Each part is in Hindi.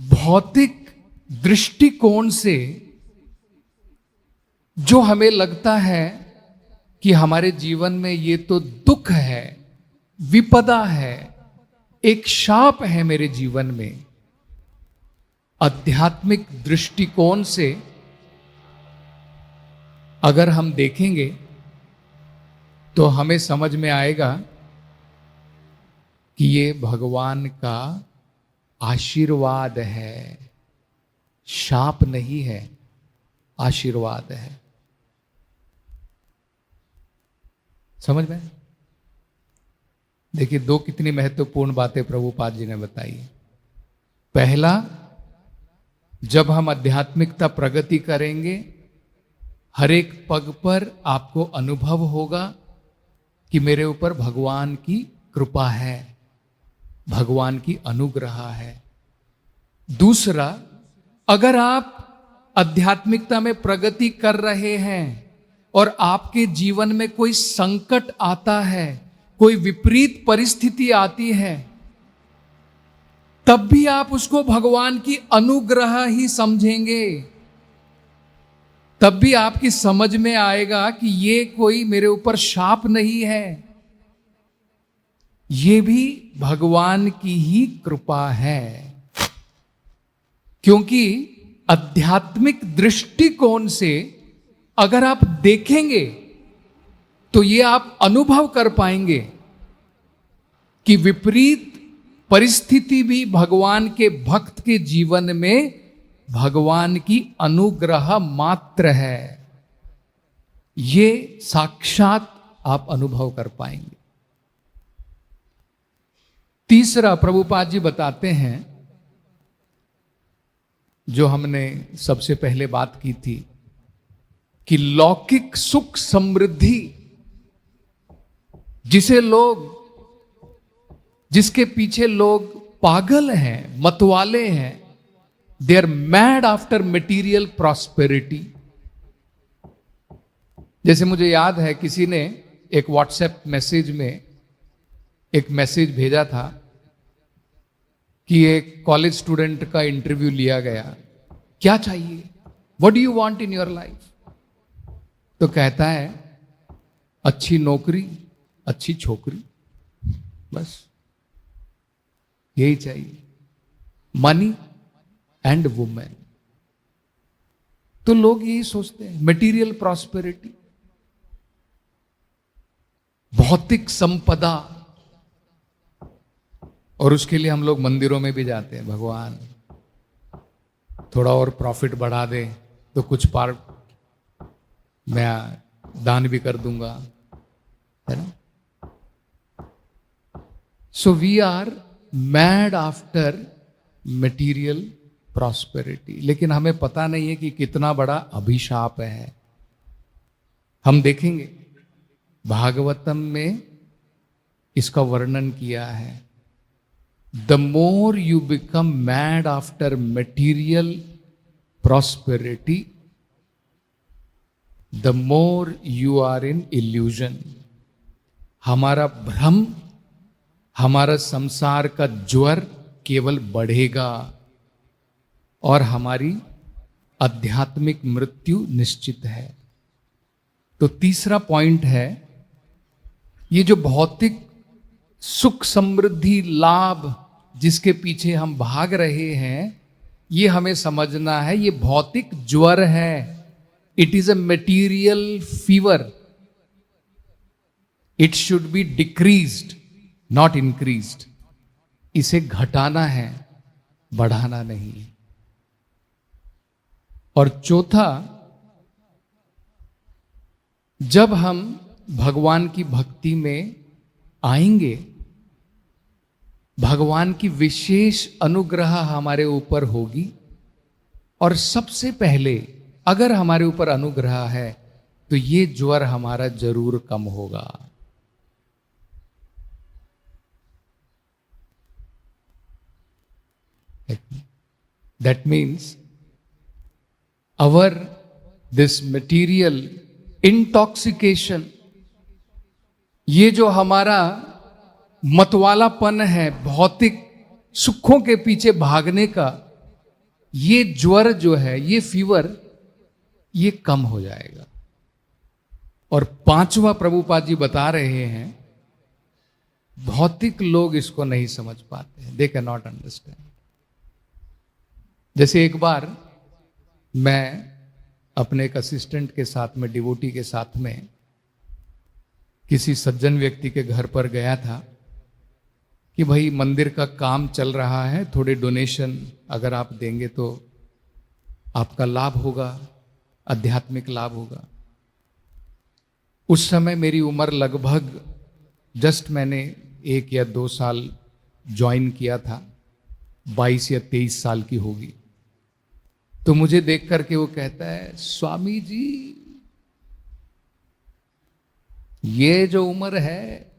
भौतिक दृष्टिकोण से जो हमें लगता है कि हमारे जीवन में ये तो दुख है, विपदा है, एक शाप है मेरे जीवन में, आध्यात्मिक दृष्टिकोण से अगर हम देखेंगे तो हमें समझ में आएगा कि ये भगवान का आशीर्वाद है, शाप नहीं है, आशीर्वाद है। समझ में? देखिए, दो कितनी महत्वपूर्ण बातें प्रभुपाद जी ने बताई। पहला, जब हम आध्यात्मिकता प्रगति करेंगे, हर एक पग पर आपको अनुभव होगा कि मेरे ऊपर भगवान की कृपा है, भगवान की अनुग्रह है। दूसरा, अगर आप आध्यात्मिकता में प्रगति कर रहे हैं और आपके जीवन में कोई संकट आता है, कोई विपरीत परिस्थिति आती है, तब भी आप उसको भगवान की अनुग्रह ही समझेंगे। तब भी आपकी समझ में आएगा कि ये कोई मेरे ऊपर शाप नहीं है, ये भी भगवान की ही कृपा है। क्योंकि आध्यात्मिक दृष्टिकोण से अगर आप देखेंगे तो ये आप अनुभव कर पाएंगे कि विपरीत परिस्थिति भी भगवान के भक्त के जीवन में भगवान की अनुग्रह मात्र है। ये साक्षात आप अनुभव कर पाएंगे। तीसरा, प्रभुपाद जी बताते हैं, जो हमने सबसे पहले बात की थी, कि लौकिक सुख समृद्धि जिसके पीछे लोग पागल हैं, मतवाले हैं, they are mad after material prosperity. जैसे मुझे याद है, किसी ने एक व्हाट्सएप मैसेज में एक मैसेज भेजा था कि एक कॉलेज स्टूडेंट का इंटरव्यू लिया गया, क्या चाहिए, what do you want in your life? तो कहता है, अच्छी नौकरी, अच्छी छोकरी, बस यही चाहिए, मनी एंड वुमेन। तो लोग यही सोचते हैं, मटेरियल प्रॉस्पेरिटी, भौतिक संपदा, और उसके लिए हम लोग मंदिरों में भी जाते हैं, भगवान थोड़ा और प्रॉफिट बढ़ा दे तो कुछ पार्ट मैं दान भी कर दूंगा, है ना? So we are mad after material prosperity. लेकिन हमें पता नहीं है कि कितना बड़ा अभिशाप है। हम देखेंगे, भागवतम में इसका वर्णन किया है। The more you become mad after material prosperity, the more you are in illusion. हमारा भ्रम, हमारा संसार का ज्वर केवल बढ़ेगा और हमारी आध्यात्मिक मृत्यु निश्चित है। तो तीसरा पॉइंट है, ये जो भौतिक सुख समृद्धि लाभ जिसके पीछे हम भाग रहे हैं, ये हमें समझना है, ये भौतिक ज्वर है। It is a material fever. It should be decreased, not increased. इसे घटाना है, बढ़ाना नहीं। और चौथा, जब हम भगवान की भक्ति में आएंगे, भगवान की विशेष अनुग्रह हमारे ऊपर होगी। और सबसे पहले, अगर हमारे ऊपर अनुग्रह है तो ये ज्वर हमारा जरूर कम होगा। That means our this material intoxication, ये जो हमारा मतवालापन है भौतिक सुखों के पीछे भागने का, ये ज्वर जो है, ये फीवर, ये कम हो जाएगा। और पांचवा प्रभुपाद जी बता रहे हैं, भौतिक लोग इसको नहीं समझ पाते हैं, दे कैन नॉट अंडरस्टैंड। जैसे एक बार मैं अपने एक असिस्टेंट के साथ में, डिवोटी के साथ में, किसी सज्जन व्यक्ति के घर पर गया था कि भाई मंदिर का काम चल रहा है, थोड़े डोनेशन अगर आप देंगे तो आपका लाभ होगा, आध्यात्मिक लाभ होगा। उस समय मेरी उम्र लगभग, जस्ट मैंने 1 या 2 साल ज्वाइन किया था, 22 या 23 साल की होगी। तो मुझे देख करके वो कहता है, स्वामी जी ये जो उम्र है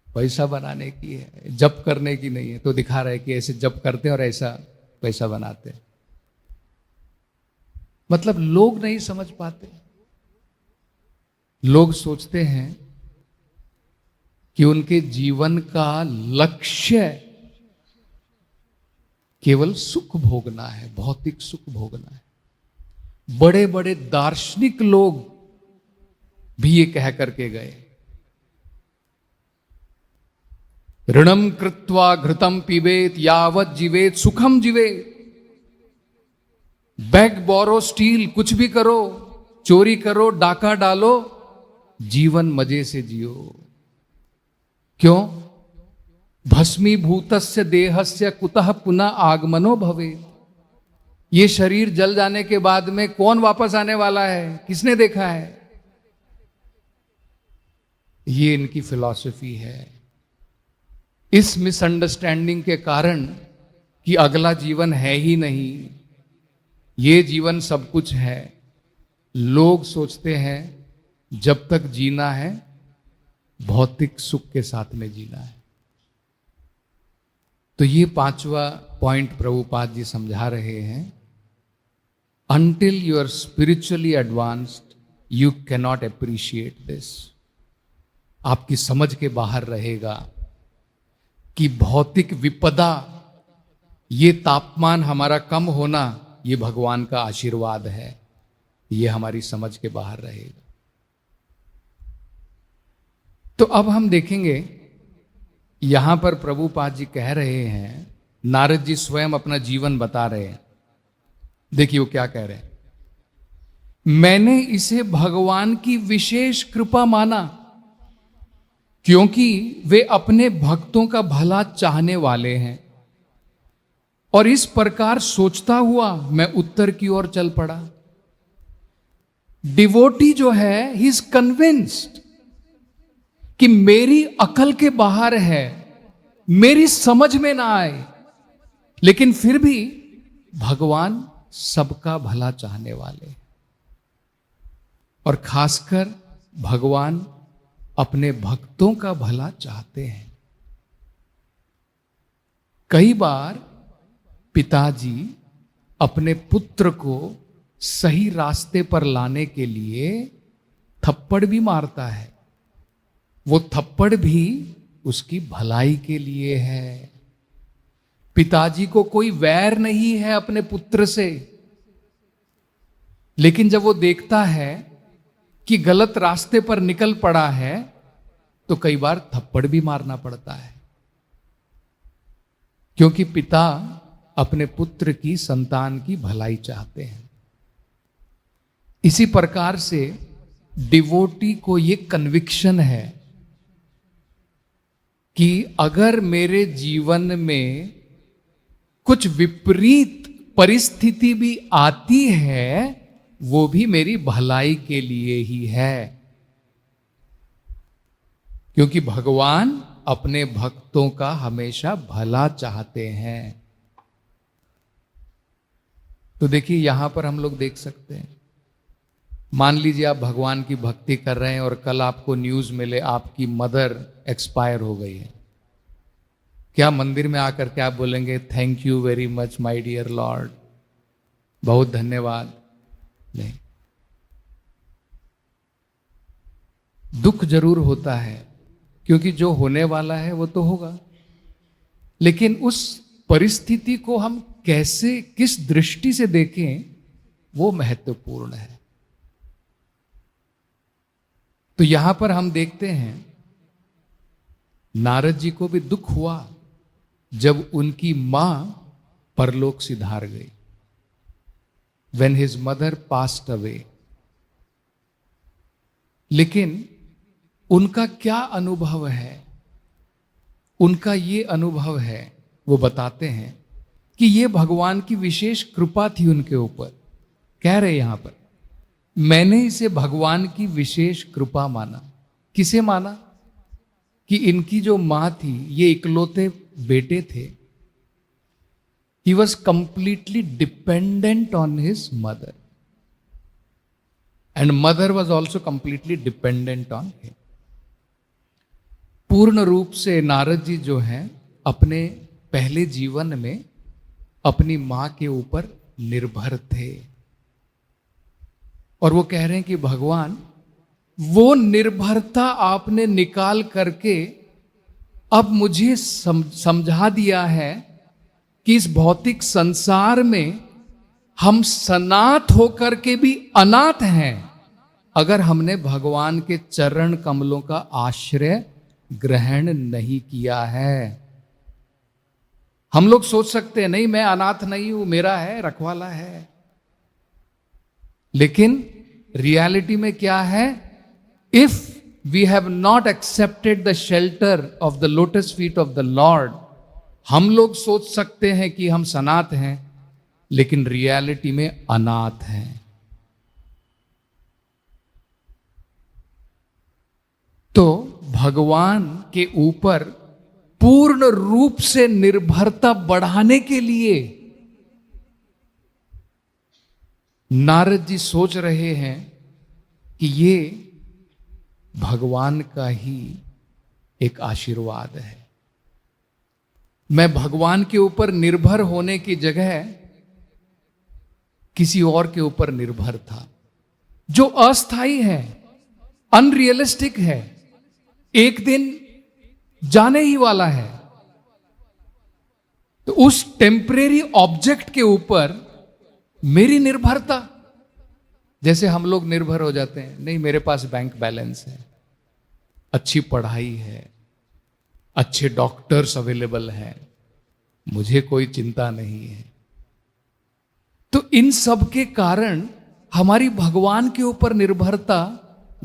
पैसा बनाने की है, जप करने की नहीं है। तो दिखा रहा है कि ऐसे जप करते हैं और ऐसा पैसा बनाते हैं। मतलब लोग नहीं समझ पाते। लोग सोचते हैं कि उनके जीवन का लक्ष्य केवल सुख भोगना है, भौतिक सुख भोगना है। बड़े बड़े दार्शनिक लोग भी ये कह करके गए, ऋणम कृत्वा घृतम पीबेत यावत जीवेत सुखम जीवेत। बैग बोरो स्टील, कुछ भी करो, चोरी करो, डाका डालो, जीवन मजे से जियो। क्यों? भस्मीभूतस्य देहस्य कुतः पुनः आगमनो भवेत्। ये शरीर जल जाने के बाद में कौन वापस आने वाला है, किसने देखा है? ये इनकी फिलॉसफी है। इस मिसअंडरस्टैंडिंग के कारण कि अगला जीवन है ही नहीं, ये जीवन सब कुछ है, लोग सोचते हैं जब तक जीना है भौतिक सुख के साथ में जीना है। तो ये 5वां पॉइंट प्रभुपाद जी समझा रहे हैं, until you are spiritually advanced you can not appreciate this. आपकी समझ के बाहर रहेगा कि भौतिक विपदा, ये तापमान हमारा कम होना, ये भगवान का आशीर्वाद है। ये हमारी समझ के बाहर रहेगा। तो अब हम देखेंगे, यहां पर प्रभुपाद जी कह रहे हैं, नारद जी स्वयं अपना जीवन बता रहे हैं। देखिए वो क्या कह रहे हैं, मैंने इसे भगवान की विशेष कृपा माना क्योंकि वे अपने भक्तों का भला चाहने वाले हैं। और इस प्रकार सोचता हुआ मैं उत्तर की ओर चल पड़ा। डिवोटी जो है, ही इज कन्विंस्ड कि मेरी अकल के बाहर है, मेरी समझ में ना आए, लेकिन फिर भी भगवान सबका भला चाहने वाले। और खासकर भगवान अपने भक्तों का भला चाहते हैं। कई बार पिताजी अपने पुत्र को सही रास्ते पर लाने के लिए थप्पड़ भी मारता है। वो थप्पड़ भी उसकी भलाई के लिए है। पिताजी को कोई वैर नहीं है अपने पुत्र से, लेकिन जब वो देखता है कि गलत रास्ते पर निकल पड़ा है तो कई बार थप्पड़ भी मारना पड़ता है, क्योंकि पिता अपने पुत्र की, संतान की भलाई चाहते हैं। इसी प्रकार से डिवोटी को यह कन्विक्शन है कि अगर मेरे जीवन में कुछ विपरीत परिस्थिति भी आती है, वो भी मेरी भलाई के लिए ही है, क्योंकि भगवान अपने भक्तों का हमेशा भला चाहते हैं। तो देखिए यहां पर हम लोग देख सकते हैं, मान लीजिए आप भगवान की भक्ति कर रहे हैं और कल आपको न्यूज मिले आपकी मदर एक्सपायर हो गई है। क्या मंदिर में आकर के आप बोलेंगे thank you very much my dear Lord, बहुत धन्यवाद? नहीं। दुख जरूर होता है, क्योंकि जो होने वाला है वो तो होगा, लेकिन उस परिस्थिति को हम कैसे, किस दृष्टि से देखें, वो महत्वपूर्ण है। तो यहां पर हम देखते हैं नारद जी को भी दुख हुआ जब उनकी मां परलोक सिधार गई, when his mother passed away। लेकिन उनका क्या अनुभव है? उनका ये अनुभव है, वो बताते हैं कि ये भगवान की विशेष कृपा थी उनके ऊपर। कह रहे यहां पर, मैंने इसे भगवान की विशेष कृपा माना। किसे माना? कि इनकी जो मां थी, ये इकलौते बेटे थे। He was completely dependent on his mother, and mother was also completely dependent on him। पूर्ण रूप से नारद जी जो हैं अपने पहले जीवन में अपनी मां के ऊपर निर्भर थे, और वो कह रहे हैं कि भगवान, वो निर्भरता आपने निकाल करके अब मुझे समझा दिया है कि इस भौतिक संसार में हम सनाथ होकर के भी अनाथ हैं, अगर हमने भगवान के चरण कमलों का आश्रय ग्रहण नहीं किया है। हम लोग सोच सकते हैं नहीं, मैं अनाथ नहीं हूं, मेरा है, रखवाला है। लेकिन रियलिटी में क्या है? If we have not accepted the shelter of the lotus feet of the Lord, हम लोग सोच सकते हैं कि हम सनाथ हैं, लेकिन रियलिटी में अनाथ हैं। तो भगवान के ऊपर पूर्ण रूप से निर्भरता बढ़ाने के लिए नारद जी सोच रहे हैं कि ये भगवान का ही एक आशीर्वाद है। मैं भगवान के ऊपर निर्भर होने की जगह किसी और के ऊपर निर्भर था, जो अस्थाई है, अनरियलिस्टिक है, एक दिन जाने ही वाला है। तो उस टेम्परेरी ऑब्जेक्ट के ऊपर मेरी निर्भरता, जैसे हम लोग निर्भर हो जाते हैं, नहीं मेरे पास बैंक बैलेंस है, अच्छी पढ़ाई है, अच्छे डॉक्टर्स अवेलेबल हैं, मुझे कोई चिंता नहीं है। तो इन सब के कारण हमारी भगवान के ऊपर निर्भरता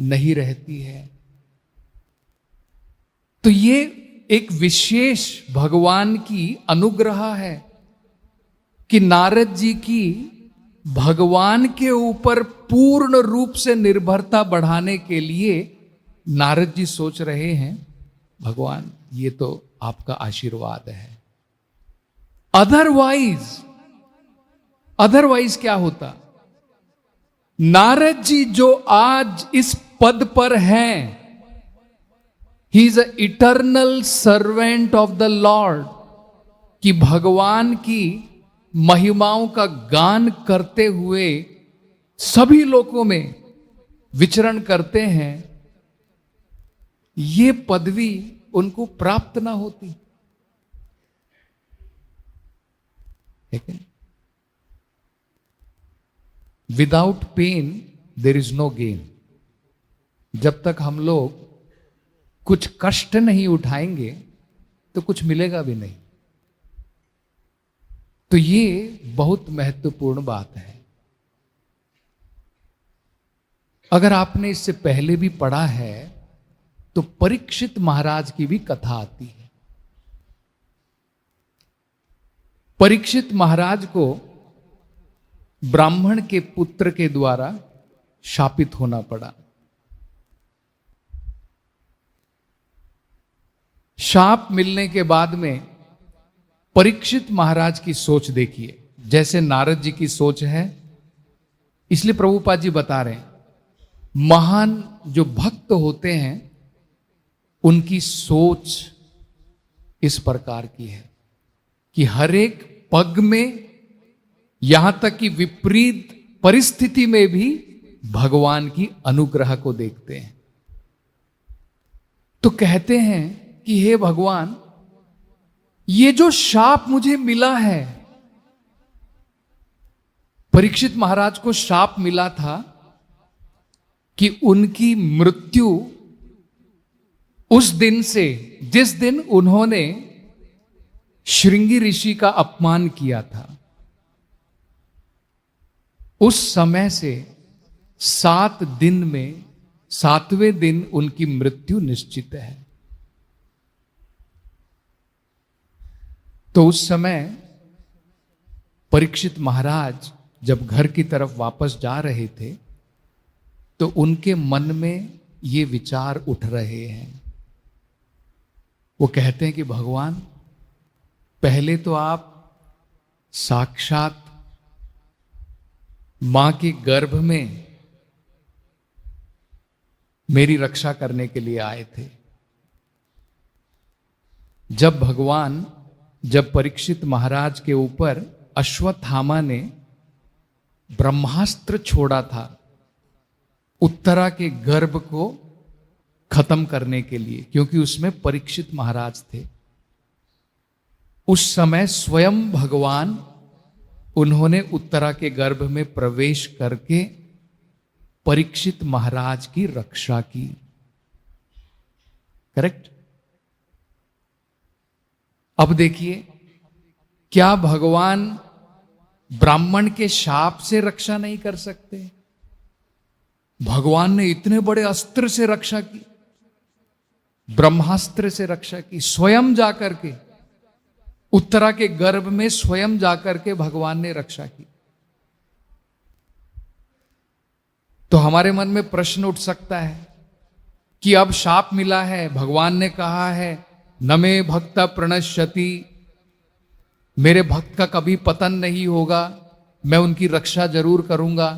नहीं रहती है। तो ये एक विशेष भगवान की अनुग्रह है कि नारद जी की भगवान के ऊपर पूर्ण रूप से निर्भरता बढ़ाने के लिए नारद जी सोच रहे हैं, भगवान ये तो आपका आशीर्वाद है। अदरवाइज क्या होता? नारद जी जो आज इस पद पर हैं, he is a eternal servant of the Lord, कि भगवान की महिमाओं का गान करते हुए सभी लोगों में विचरण करते हैं, ये पदवी उनको प्राप्त ना होती। Without pain there is no gain. जब तक हम लोग कुछ कष्ट नहीं उठाएंगे तो कुछ मिलेगा भी नहीं। तो ये बहुत महत्वपूर्ण बात है। अगर आपने इससे पहले भी पढ़ा है तो परीक्षित महाराज की भी कथा आती है। परीक्षित महाराज को ब्राह्मण के पुत्र के द्वारा शापित होना पड़ा। शाप मिलने के बाद में परीक्षित महाराज की सोच देखिए, जैसे नारद जी की सोच है, इसलिए प्रभुपाद जी बता रहे हैं, महान जो भक्त होते हैं उनकी सोच इस प्रकार की है कि हर एक पग में, यहां तक कि विपरीत परिस्थिति में भी भगवान की अनुग्रह को देखते हैं। तो कहते हैं कि हे भगवान, ये जो शाप मुझे मिला है, परीक्षित महाराज को शाप मिला था कि उनकी मृत्यु उस दिन से, जिस दिन उन्होंने श्रृंगी ऋषि का अपमान किया था, उस समय से 7 दिन में 7वें दिन उनकी मृत्यु निश्चित है। तो उस समय परीक्षित महाराज जब घर की तरफ वापस जा रहे थे तो उनके मन में ये विचार उठ रहे हैं। वो कहते हैं कि भगवान, पहले तो आप साक्षात मां के गर्भ में मेरी रक्षा करने के लिए आए थे। जब परीक्षित महाराज के ऊपर अश्वत्थामा ने ब्रह्मास्त्र छोड़ा था उत्तरा के गर्भ को खत्म करने के लिए, क्योंकि उसमें परीक्षित महाराज थे, उस समय स्वयं भगवान उन्होंने उत्तरा के गर्भ में प्रवेश करके परीक्षित महाराज की रक्षा की। करेक्ट? अब देखिए, क्या भगवान ब्राह्मण के शाप से रक्षा नहीं कर सकते? भगवान ने इतने बड़े अस्त्र से रक्षा की, ब्रह्मास्त्र से रक्षा की, स्वयं जाकर के उत्तरा के गर्भ में स्वयं जाकर के भगवान ने रक्षा की। तो हमारे मन में प्रश्न उठ सकता है कि अब शाप मिला है, भगवान ने कहा है न मे भक्त प्रणश्यति, मेरे भक्त का कभी पतन नहीं होगा, मैं उनकी रक्षा जरूर करूंगा।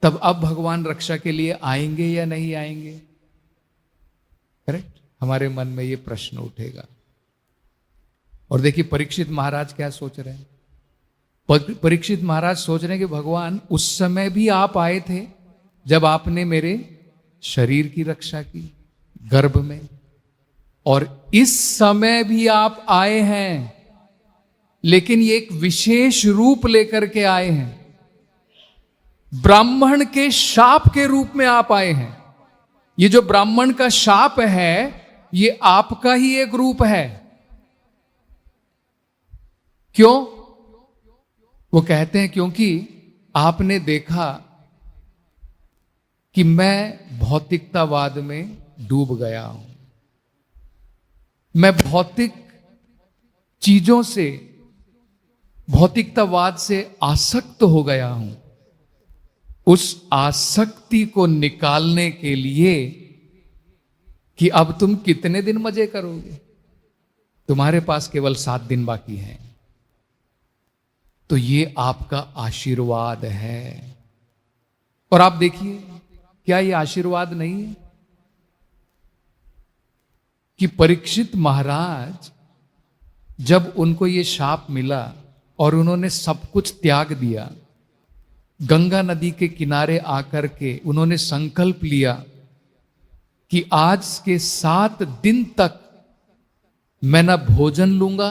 तब अब भगवान रक्षा के लिए आएंगे या नहीं आएंगे? करेक्ट? हमारे मन में ये प्रश्न उठेगा। और देखिए परीक्षित महाराज क्या सोच रहे हैं। परीक्षित महाराज सोच रहे हैं कि भगवान, उस समय भी आप आए थे जब आपने मेरे शरीर की रक्षा की गर्भ में, और इस समय भी आप आए हैं, लेकिन ये एक विशेष रूप लेकर के आए हैं। ब्राह्मण के शाप के रूप में आप आए हैं। ये जो ब्राह्मण का शाप है, ये आपका ही एक रूप है। क्यों? वो कहते हैं क्योंकि आपने देखा कि मैं भौतिकतावाद में डूब गया हूं, मैं भौतिक चीजों से, भौतिकतावाद से आसक्त हो गया हूं। उस आसक्ति को निकालने के लिए कि अब तुम कितने दिन मजे करोगे, तुम्हारे पास केवल 7 दिन बाकी हैं, तो ये आपका आशीर्वाद है। और आप देखिए, क्या ये आशीर्वाद नहीं है कि परीक्षित महाराज जब उनको ये शाप मिला और उन्होंने सब कुछ त्याग दिया, गंगा नदी के किनारे आकर के उन्होंने संकल्प लिया कि आज के 7 दिन तक मैं न भोजन लूंगा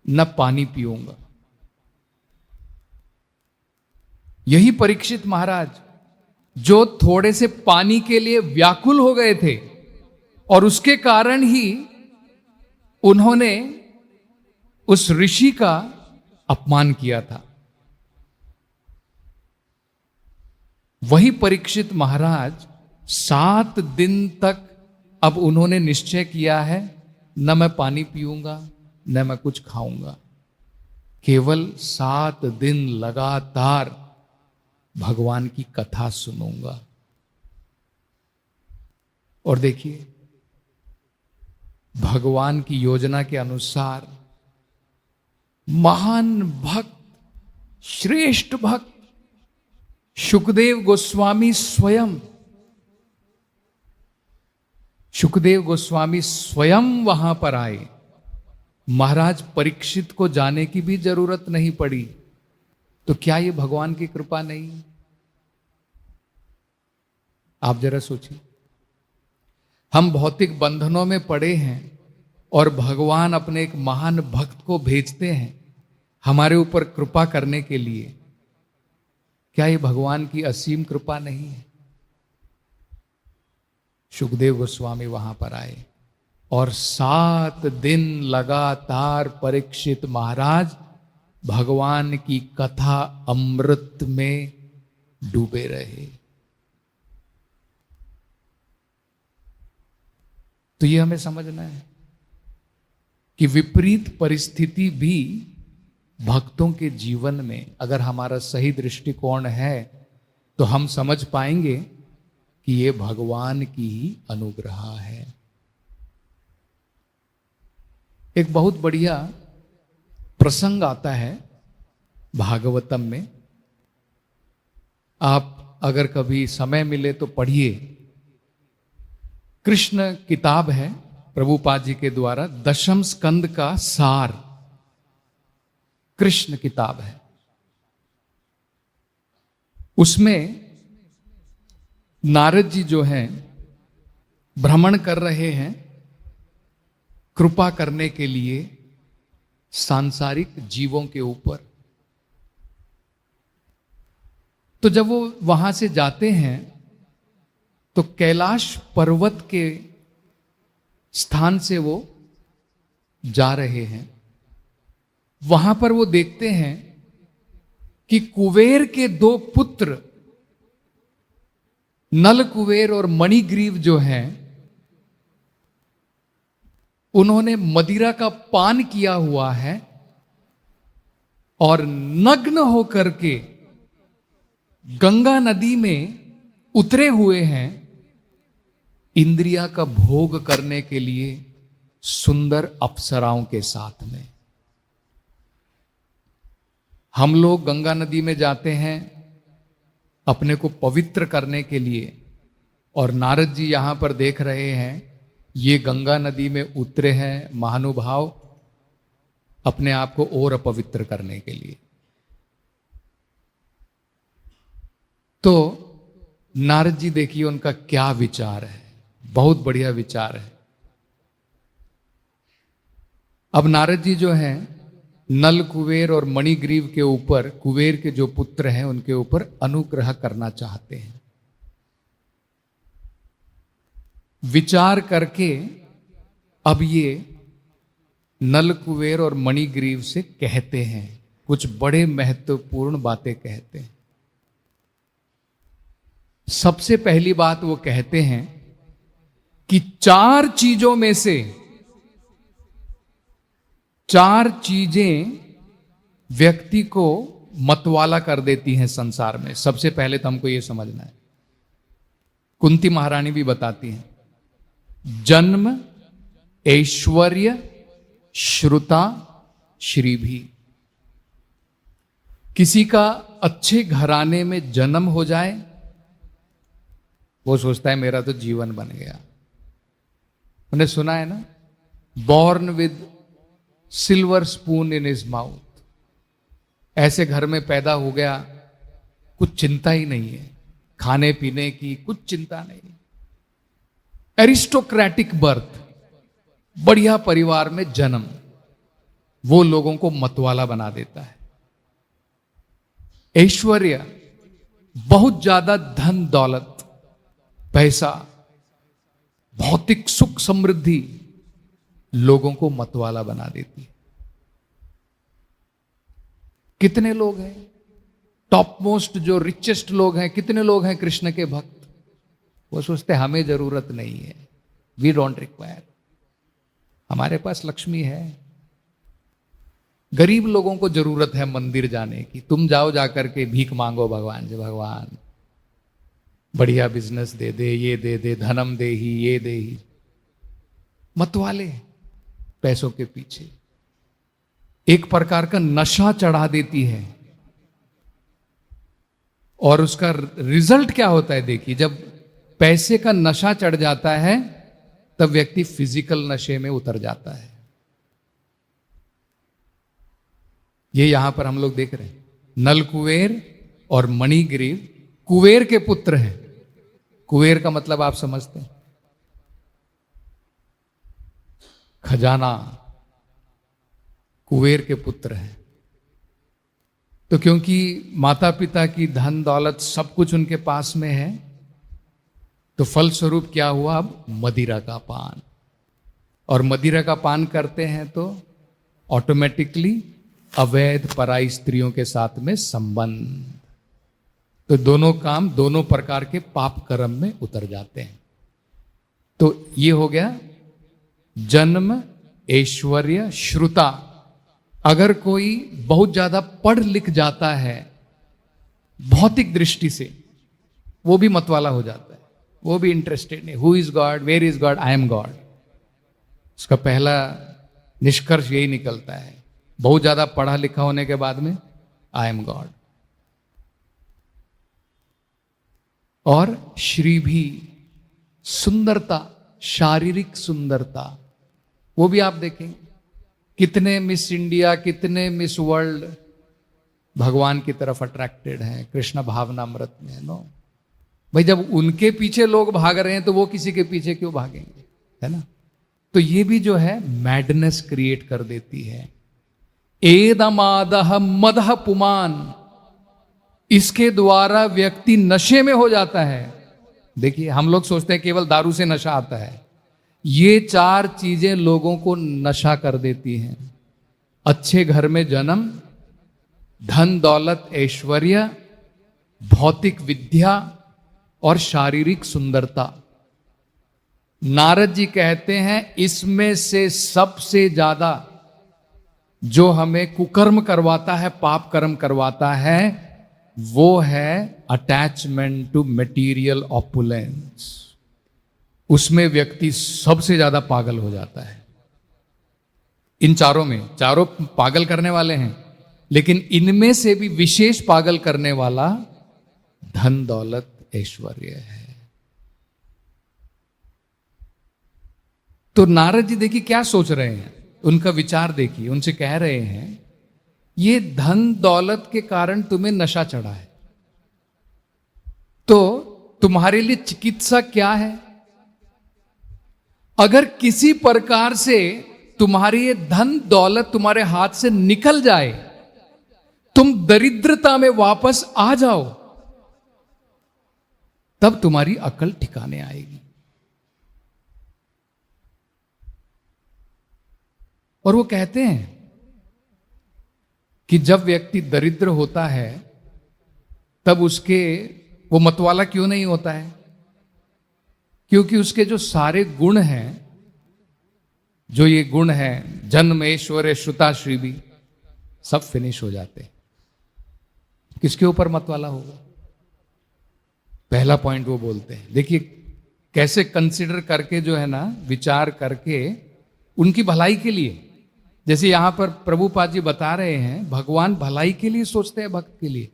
न पानी पीऊंगा। यही परीक्षित महाराज जो थोड़े से पानी के लिए व्याकुल हो गए थे, और उसके कारण ही उन्होंने उस ऋषि का अपमान किया था, वही परीक्षित महाराज 7 दिन तक अब उन्होंने निश्चय किया है, न मैं पानी पीऊंगा न मैं कुछ खाऊंगा, केवल 7 दिन लगातार भगवान की कथा सुनूंगा। और देखिए, भगवान की योजना के अनुसार महान भक्त, श्रेष्ठ भक्त सुखदेव गोस्वामी स्वयं वहां पर आए। महाराज परीक्षित को जाने की भी जरूरत नहीं पड़ी। तो क्या ये भगवान की कृपा नहीं? आप जरा सोचिए, हम भौतिक बंधनों में पड़े हैं, और भगवान अपने एक महान भक्त को भेजते हैं हमारे ऊपर कृपा करने के लिए, क्या ये भगवान की असीम कृपा नहीं है? सुखदेव गोस्वामी वहां पर आए और 7 दिन लगातार परीक्षित महाराज भगवान की कथा अमृत में डूबे रहे। तो ये हमें समझना है कि विपरीत परिस्थिति भी भक्तों के जीवन में अगर हमारा सही दृष्टिकोण है तो हम समझ पाएंगे कि ये भगवान की ही अनुग्रह है। एक बहुत बढ़िया प्रसंग आता है भागवतम में, आप अगर कभी समय मिले तो पढ़िए। कृष्ण किताब है प्रभुपाद जी के द्वारा, दशम स्कंद का सार कृष्ण किताब है। उसमें नारद जी जो हैं भ्रमण कर रहे हैं कृपा करने के लिए सांसारिक जीवों के ऊपर। तो जब वो वहां से जाते हैं तो कैलाश पर्वत के स्थान से वो जा रहे हैं। वहां पर वो देखते हैं कि कुबेर के 2 पुत्र नल कुबेर और मणिग्रीव जो हैं उन्होंने मदिरा का पान किया हुआ है और नग्न होकर के गंगा नदी में उतरे हुए हैं इंद्रिया का भोग करने के लिए सुंदर अप्सराओं के साथ में। हम लोग गंगा नदी में जाते हैं अपने को पवित्र करने के लिए, और नारद जी यहां पर देख रहे हैं ये गंगा नदी में उतरे हैं महानुभाव अपने आप को और अपवित्र करने के लिए। तो नारद जी देखिए उनका क्या विचार है, बहुत बढ़िया विचार है। अब नारद जी जो हैं नल कुबेर और मणिग्रीव के ऊपर, कुबेर के जो पुत्र हैं उनके ऊपर अनुग्रह करना चाहते हैं। विचार करके अब ये नल कुबेर और मणिग्रीव से कहते हैं, कुछ बड़े महत्वपूर्ण बातें कहते हैं। सबसे पहली बात वो कहते हैं कि 4 चीजों में से 4 चीजें व्यक्ति को मतवाला कर देती हैं संसार में। सबसे पहले तो हमको यह समझना है, कुंती महारानी भी बताती हैं, जन्म, ऐश्वर्य, श्रुता, श्री भी। किसी का अच्छे घराने में जन्म हो जाए, वो सोचता है मेरा तो जीवन बन गया। उन्हें सुना है ना, born with silver spoon in his mouth. ऐसे घर में पैदा हो गया, कुछ चिंता ही नहीं है, खाने पीने की कुछ चिंता नहीं। एरिस्टोक्रेटिक बर्थ, बढ़िया परिवार में जन्म, वो लोगों को मतवाला बना देता है। ऐश्वर्य, बहुत ज्यादा धन दौलत, पैसा, भौतिक सुख समृद्धि लोगों को मतवाला बना देती है। कितने लोग हैं टॉप मोस्ट, जो रिचेस्ट लोग हैं, कितने लोग हैं कृष्ण के भक्त, वो सोचते हैं हमें जरूरत नहीं है, वी डोंट रिक्वायर, हमारे पास लक्ष्मी है। गरीब लोगों को जरूरत है मंदिर जाने की, तुम जाओ जाकर के भीख मांगो भगवान से, भगवान बढ़िया बिजनेस दे दे, ये दे दे, धनम दे ही, ये दे ही। मतवाले पैसों के पीछे एक प्रकार का नशा चढ़ा देती है। और उसका रिजल्ट क्या होता है देखिए, जब पैसे का नशा चढ़ जाता है तब व्यक्ति फिजिकल नशे में उतर जाता है। ये यहां पर हम लोग देख रहे हैं, नल कुबेर और मणिग्रीव कुबेर के पुत्र हैं। कुबेर का मतलब आप समझते हैं, खजाना, कुबेर के पुत्र हैं। तो क्योंकि माता पिता की धन दौलत सब कुछ उनके पास में है, तो फलस्वरूप क्या हुआ, अब मदिरा का पान। और मदिरा का पान करते हैं तो ऑटोमेटिकली अवैध पराई स्त्रियों के साथ में संबंध, तो दोनों काम दोनों प्रकार के पाप कर्म में उतर जाते हैं। तो ये हो गया जन्म, ऐश्वर्य, श्रुता। अगर कोई बहुत ज्यादा पढ़ लिख जाता है भौतिक दृष्टि से, वो भी मतवाला हो जाता है, वो भी इंटरेस्टेड नहीं। Who is God, where is God, I am God. उसका पहला निष्कर्ष यही निकलता है, बहुत ज्यादा पढ़ा लिखा होने के बाद में आई एम गॉड। और श्री भी, सुंदरता, शारीरिक सुंदरता, वो भी आप देखेंगे कितने मिस इंडिया, कितने मिस वर्ल्ड भगवान की तरफ अट्रैक्टेड हैं, कृष्ण भावनामृत में। नो भाई, जब उनके पीछे लोग भाग रहे हैं तो वो किसी के पीछे क्यों भागेंगे, है ना। तो ये भी जो है मैडनेस क्रिएट कर देती है। एदमादह मदह पुमान, इसके द्वारा व्यक्ति नशे में हो जाता है। देखिए, हम लोग सोचते हैं केवल दारू से नशा आता है, ये चार चीजें लोगों को नशा कर देती हैं। अच्छे घर में जन्म, धन दौलत ऐश्वर्य, भौतिक विद्या और शारीरिक सुंदरता। नारद जी कहते हैं इसमें से सबसे ज्यादा जो हमें कुकर्म करवाता है, पाप कर्म करवाता है, वो है अटैचमेंट टू मटेरियल ऑपुलेंस। उसमें व्यक्ति सबसे ज्यादा पागल हो जाता है। इन चारों में, चारों पागल करने वाले हैं, लेकिन इनमें से भी विशेष पागल करने वाला धन दौलत ऐश्वर्य है। तो नारद जी देखिए क्या सोच रहे हैं, उनका विचार देखिए। उनसे कह रहे हैं ये धन दौलत के कारण तुम्हें नशा चढ़ा है, तो तुम्हारे लिए चिकित्सा क्या है? अगर किसी प्रकार से तुम्हारी ये धन दौलत तुम्हारे हाथ से निकल जाए, तुम दरिद्रता में वापस आ जाओ, तब तुम्हारी अकल ठिकाने आएगी। और वो कहते हैं कि जब व्यक्ति दरिद्र होता है तब उसके, वो मतवाला क्यों नहीं होता है? क्योंकि उसके जो सारे गुण हैं, जो ये गुण हैं जन्म, ऐश्वर्य, श्रुता, श्री भी, सब फिनिश हो जाते हैं। किसके ऊपर मतवाला होगा? पहला पॉइंट वो बोलते हैं। देखिए कैसे कंसिडर करके, जो है ना, विचार करके उनकी भलाई के लिए। जैसे यहां पर प्रभुपाद जी बता रहे हैं, भगवान भलाई के लिए सोचते हैं भक्त के लिए।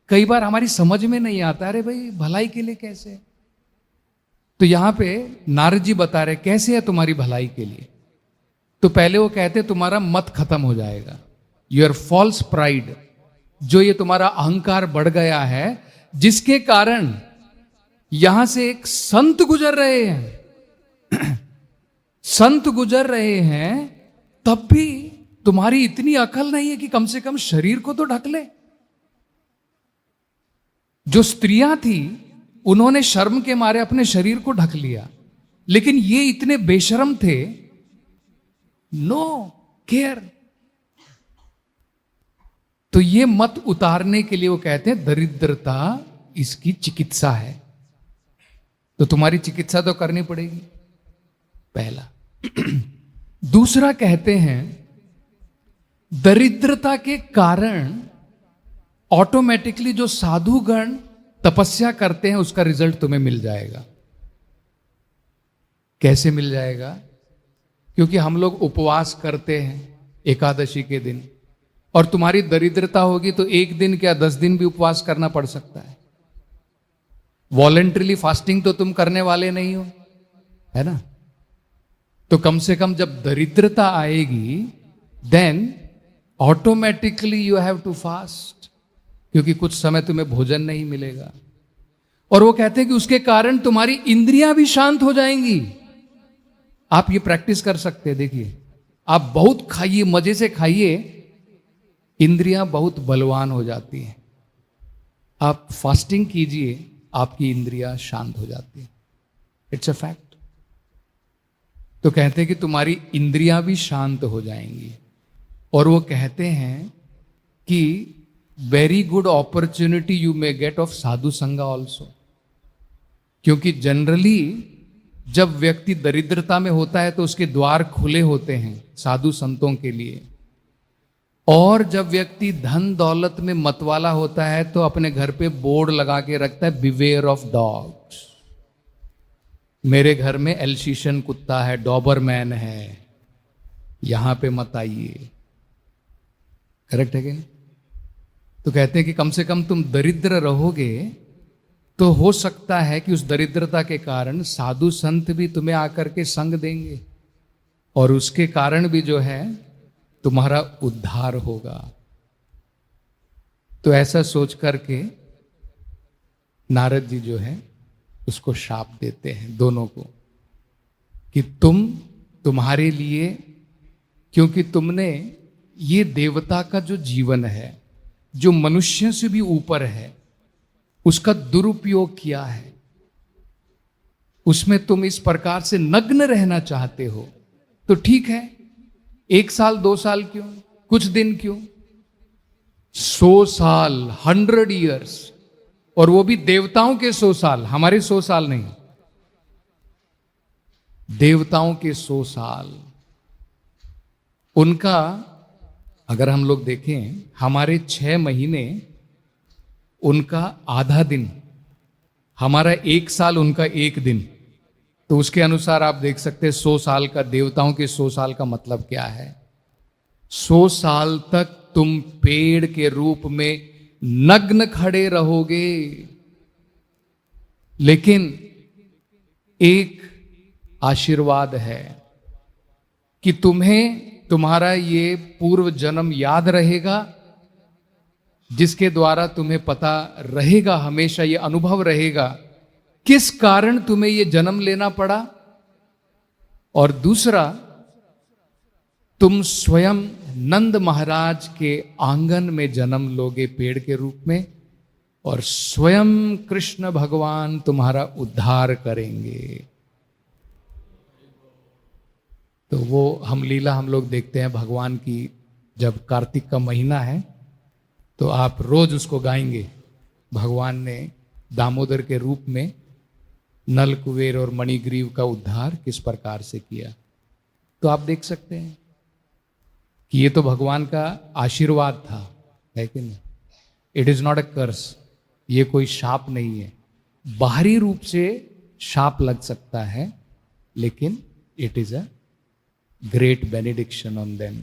कई बार हमारी समझ में नहीं आता, अरे भाई भलाई के लिए कैसे? तो यहां पे नारद जी बता रहे कैसे है तुम्हारी भलाई के लिए। तो पहले वो कहते तुम्हारा मत खत्म हो जाएगा, योर फॉल्स प्राइड, जो ये तुम्हारा अहंकार बढ़ गया है, जिसके कारण यहां से एक संत गुजर रहे हैं संत गुजर रहे हैं, तब भी तुम्हारी इतनी अकल नहीं है कि कम से कम शरीर को तो ढक ले। जो स्त्रियां थी उन्होंने शर्म के मारे अपने शरीर को ढक लिया, लेकिन ये इतने बेशर्म थे, नो केयर। तो ये मत उतारने के लिए वो कहते हैं दरिद्रता इसकी चिकित्सा है, तो तुम्हारी चिकित्सा तो करनी पड़ेगी, पहला। दूसरा कहते हैं दरिद्रता के कारण ऑटोमेटिकली जो साधुगण तपस्या करते हैं उसका रिजल्ट तुम्हें मिल जाएगा। कैसे मिल जाएगा? क्योंकि हम लोग उपवास करते हैं एकादशी के दिन, और तुम्हारी दरिद्रता होगी तो एक दिन क्या 10 दिन भी उपवास करना पड़ सकता है। वॉलेंटरीली फास्टिंग तो तुम करने वाले नहीं हो, है ना। तो कम से कम जब दरिद्रता आएगी, then automatically you have to fast, क्योंकि कुछ समय तुम्हें भोजन नहीं मिलेगा। और वो कहते हैं कि उसके कारण तुम्हारी इंद्रियां भी शांत हो जाएंगी। आप ये प्रैक्टिस कर सकते हैं। देखिए, आप बहुत खाइए, मजे से खाइए, इंद्रियां बहुत बलवान हो जाती हैं। आप फास्टिंग कीजिए, आपकी इंद्रियां शांत हो जाती हैं। It's a fact. तो कहते हैं कि तुम्हारी इंद्रियां भी शांत हो जाएंगी। और वो कहते हैं कि very good opportunity you may get of sadhu sanga also. क्योंकि जनरली जब व्यक्ति दरिद्रता में होता है तो उसके द्वार खुले होते हैं साधु संतों के लिए। और जब व्यक्ति धन दौलत में मतवाला होता है तो अपने घर पे बोर्ड लगा के रखता है, बिवेयर ऑफ डॉग्स। मेरे घर में एल्शीशन कुत्ता है, डॉबरमैन है, यहां पे मत आइए। करेक्ट है कि नहीं? तो कहते हैं कि कम से कम तुम दरिद्र रहोगे तो हो सकता है कि उस दरिद्रता के कारण साधु संत भी तुम्हें आकर के संग देंगे, और उसके कारण भी जो है तुम्हारा उद्धार होगा। तो ऐसा सोच करके नारद जी जो है उसको शाप देते हैं दोनों को, कि तुम्हारे लिए, क्योंकि तुमने ये देवता का जो जीवन है, जो मनुष्य से भी ऊपर है, उसका दुरुपयोग किया है। उसमें तुम इस प्रकार से नग्न रहना चाहते हो तो ठीक है, 1 साल 2 साल क्यों, कुछ दिन क्यों, 100 साल, 100 ईयर्स, और वो भी देवताओं के 100 साल, हमारे 100 साल नहीं, देवताओं के 100 साल। उनका अगर हम लोग देखें, हमारे 6 महीने, उनका आधा दिन, हमारा 1 साल, उनका 1 दिन। तो उसके अनुसार आप देख सकते हैं 100 साल का, देवताओं के 100 साल का मतलब क्या है। 100 साल तक तुम पेड़ के रूप में नग्न खड़े रहोगे, लेकिन एक आशीर्वाद है कि तुम्हें तुम्हारा ये पूर्व जन्म याद रहेगा, जिसके द्वारा तुम्हें पता रहेगा, हमेशा ये अनुभव रहेगा किस कारण तुम्हें ये जन्म लेना पड़ा। और दूसरा, तुम स्वयं नंद महाराज के आंगन में जन्म लोगे पेड़ के रूप में, और स्वयं कृष्ण भगवान तुम्हारा उद्धार करेंगे। तो वो लीला हम लोग देखते हैं भगवान की, जब कार्तिक का महीना है तो आप रोज उसको गाएंगे। भगवान ने दामोदर के रूप में नल कुबेर और मणिग्रीव का उद्धार किस प्रकार से किया। तो आप देख सकते हैं कि ये तो भगवान का आशीर्वाद था, है कि नहीं? इट इज नॉट अ कर्स, ये कोई शाप नहीं है। बाहरी रूप से शाप लग सकता है, लेकिन it is a great benediction on them.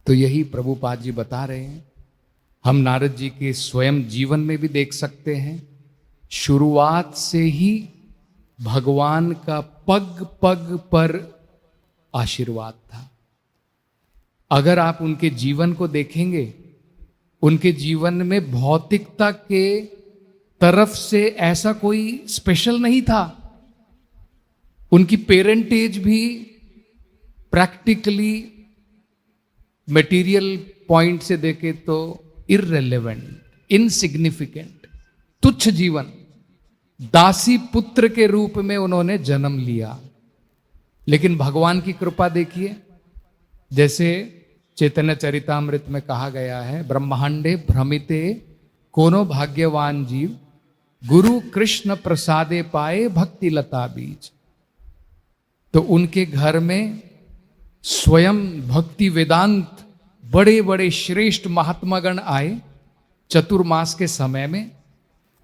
तो यही प्रभुपाद जी बता रहे हैं। हम नारद जी के स्वयं जीवन में भी देख सकते हैं, शुरुआत से ही भगवान का पग पग पर आशीर्वाद था। अगर आप उनके जीवन को देखेंगे, उनके जीवन में भौतिकता के तरफ से ऐसा कोई स्पेशल नहीं था। उनकी पेरेंटेज भी प्रैक्टिकली मटेरियल पॉइंट से देखे तो इररिलेवेंट, इनसिग्निफिकेंट, तुच्छ जीवन। दासी पुत्र के रूप में उन्होंने जन्म लिया, लेकिन भगवान की कृपा देखिए, जैसे चैतन्य चरितामृत में कहा गया है, ब्रह्मांडे भ्रमिते कोनो भाग्यवान जीव, गुरु कृष्ण प्रसादे पाए भक्ति लता बीज। तो उनके घर में स्वयं भक्ति वेदांत बड़े बड़े श्रेष्ठ महात्मागण आए चतुर्मास के समय में,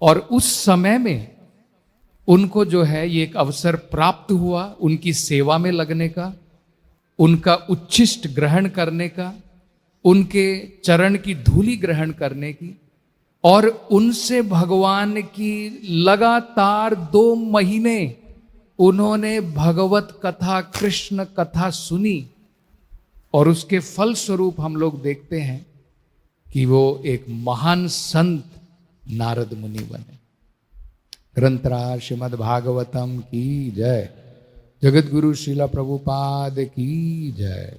और उस समय में उनको जो है ये एक अवसर प्राप्त हुआ उनकी सेवा में लगने का, उनका उच्छिष्ट ग्रहण करने का, उनके चरण की धूलि ग्रहण करने की, और उनसे भगवान की लगातार 2 महीने उन्होंने भगवत कथा, कृष्ण कथा सुनी। और उसके फल स्वरूप हम लोग देखते हैं कि वो एक महान संत नारद मुनि बने। ग्रंथराज श्रीमद् भागवतम की जय। जगत गुरु श्रीला प्रभुपाद की जय।